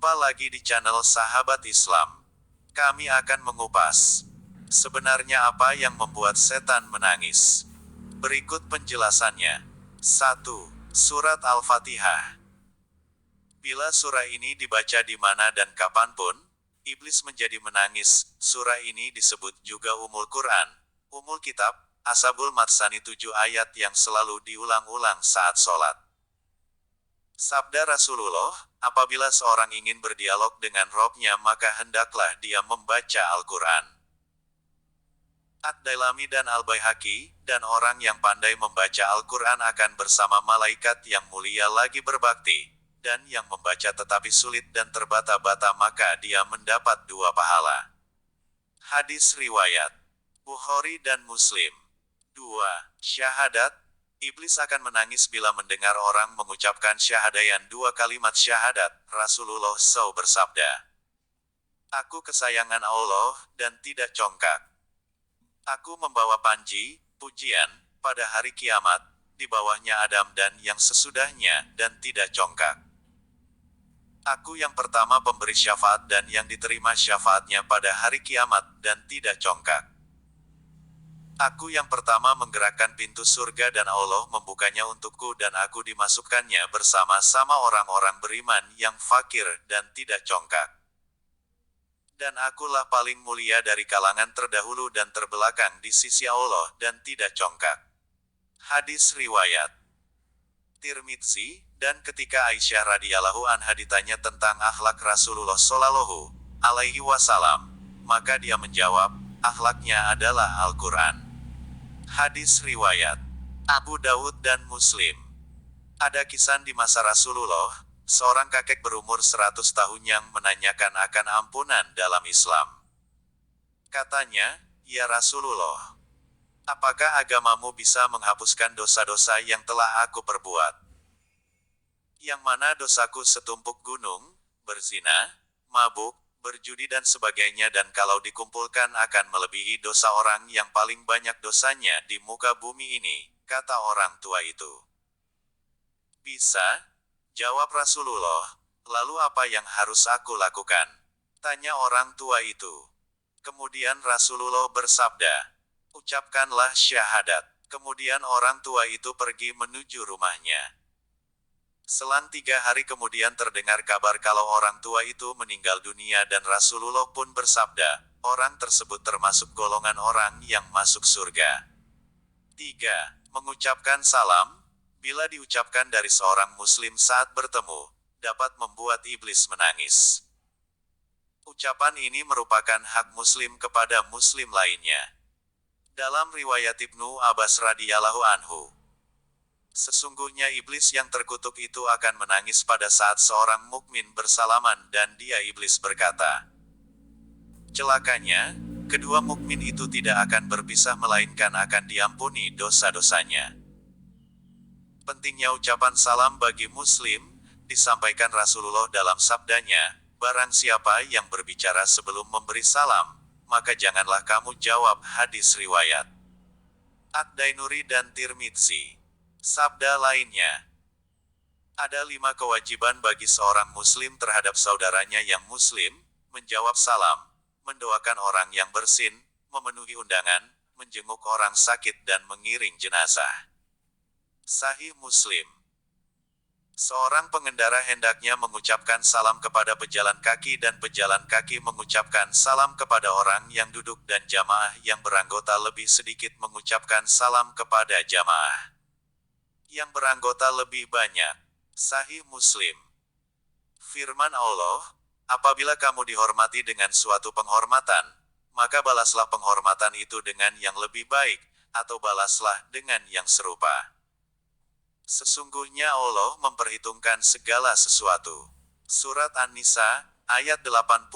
Jumpa lagi di channel Sahabat Islam. Kami akan mengupas sebenarnya apa yang membuat setan menangis. Berikut penjelasannya. 1. Surat Al-Fatihah. Bila surah ini dibaca di mana dan kapanpun, iblis menjadi menangis. Surah ini disebut juga Ummul Quran, Ummul Kitab, Ashabul Matsani 7 ayat yang selalu diulang-ulang saat sholat. Sabda Rasulullah, apabila seorang ingin berdialog dengan Robnya maka hendaklah dia membaca Al-Quran. Ad-Dailami dan Al-Baihaqi, dan orang yang pandai membaca Al-Quran akan bersama malaikat yang mulia lagi berbakti, dan yang membaca tetapi sulit dan terbata-bata maka dia mendapat 2 pahala. Hadis riwayat Bukhari dan Muslim. 2. Syahadat. Iblis akan menangis bila mendengar orang mengucapkan syahadayan 2 kalimat syahadat. Rasulullah SAW bersabda, "Aku kesayangan Allah, dan tidak congkak. Aku membawa panji, pujian, pada hari kiamat, di bawahnya Adam dan yang sesudahnya, dan tidak congkak. Aku yang pertama pemberi syafaat dan yang diterima syafaatnya pada hari kiamat, dan tidak congkak. Aku yang pertama menggerakkan pintu surga dan Allah membukanya untukku dan aku dimasukkannya bersama-sama orang-orang beriman yang fakir dan tidak congkak. Dan akulah paling mulia dari kalangan terdahulu dan terbelakang di sisi Allah dan tidak congkak." Hadis riwayat Tirmidzi. Dan ketika Aisyah radhiyallahu anha ditanya tentang akhlak Rasulullah shallallahu alaihi wasallam, maka dia menjawab, akhlaknya adalah Al-Quran. Hadis riwayat Abu Dawud dan Muslim. Ada kisah di masa Rasulullah, seorang kakek berumur 100 tahun yang menanyakan akan ampunan dalam Islam. Katanya, "Ya Rasulullah, apakah agamamu bisa menghapuskan dosa-dosa yang telah aku perbuat? Yang mana dosaku setumpuk gunung, berzina, mabuk, berjudi dan sebagainya dan kalau dikumpulkan akan melebihi dosa orang yang paling banyak dosanya di muka bumi ini," kata orang tua itu. "Bisa?" jawab Rasulullah. "Lalu apa yang harus aku lakukan?" tanya orang tua itu. Kemudian Rasulullah bersabda, "Ucapkanlah syahadat." Kemudian orang tua itu pergi menuju rumahnya. Selang 3 hari kemudian terdengar kabar kalau orang tua itu meninggal dunia dan Rasulullah pun bersabda, orang tersebut termasuk golongan orang yang masuk surga. 3. Mengucapkan salam. Bila diucapkan dari seorang muslim saat bertemu, dapat membuat iblis menangis. Ucapan ini merupakan hak muslim kepada muslim lainnya. Dalam riwayat Ibnu Abbas radhiyallahu anhu, sesungguhnya iblis yang terkutuk itu akan menangis pada saat seorang mukmin bersalaman dan dia iblis berkata, celakanya, kedua mukmin itu tidak akan berpisah melainkan akan diampuni dosa-dosanya. Pentingnya ucapan salam bagi muslim, disampaikan Rasulullah dalam sabdanya, barang siapa yang berbicara sebelum memberi salam, maka janganlah kamu jawab. Hadis riwayat Ad-Dainuri dan Tirmidzi. Sabda lainnya, ada 5 kewajiban bagi seorang muslim terhadap saudaranya yang muslim: menjawab salam, mendoakan orang yang bersin, memenuhi undangan, menjenguk orang sakit dan mengiring jenazah. Sahih Muslim. Seorang pengendara hendaknya mengucapkan salam kepada pejalan kaki dan pejalan kaki mengucapkan salam kepada orang yang duduk dan jamaah yang beranggota lebih sedikit mengucapkan salam kepada jamaah yang beranggota lebih banyak. Sahih Muslim. Firman Allah, apabila kamu dihormati dengan suatu penghormatan, maka balaslah penghormatan itu dengan yang lebih baik, atau balaslah dengan yang serupa. Sesungguhnya Allah memperhitungkan segala sesuatu. Surat An-Nisa, ayat 86.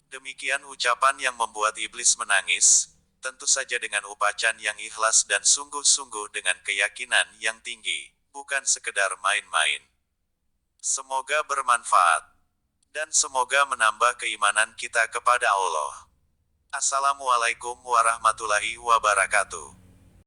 Demikian ucapan yang membuat iblis menangis, tentu saja dengan ucapan yang ikhlas dan sungguh-sungguh dengan keyakinan yang tinggi, bukan sekedar main-main. Semoga bermanfaat, dan semoga menambah keimanan kita kepada Allah. Assalamualaikum warahmatullahi wabarakatuh.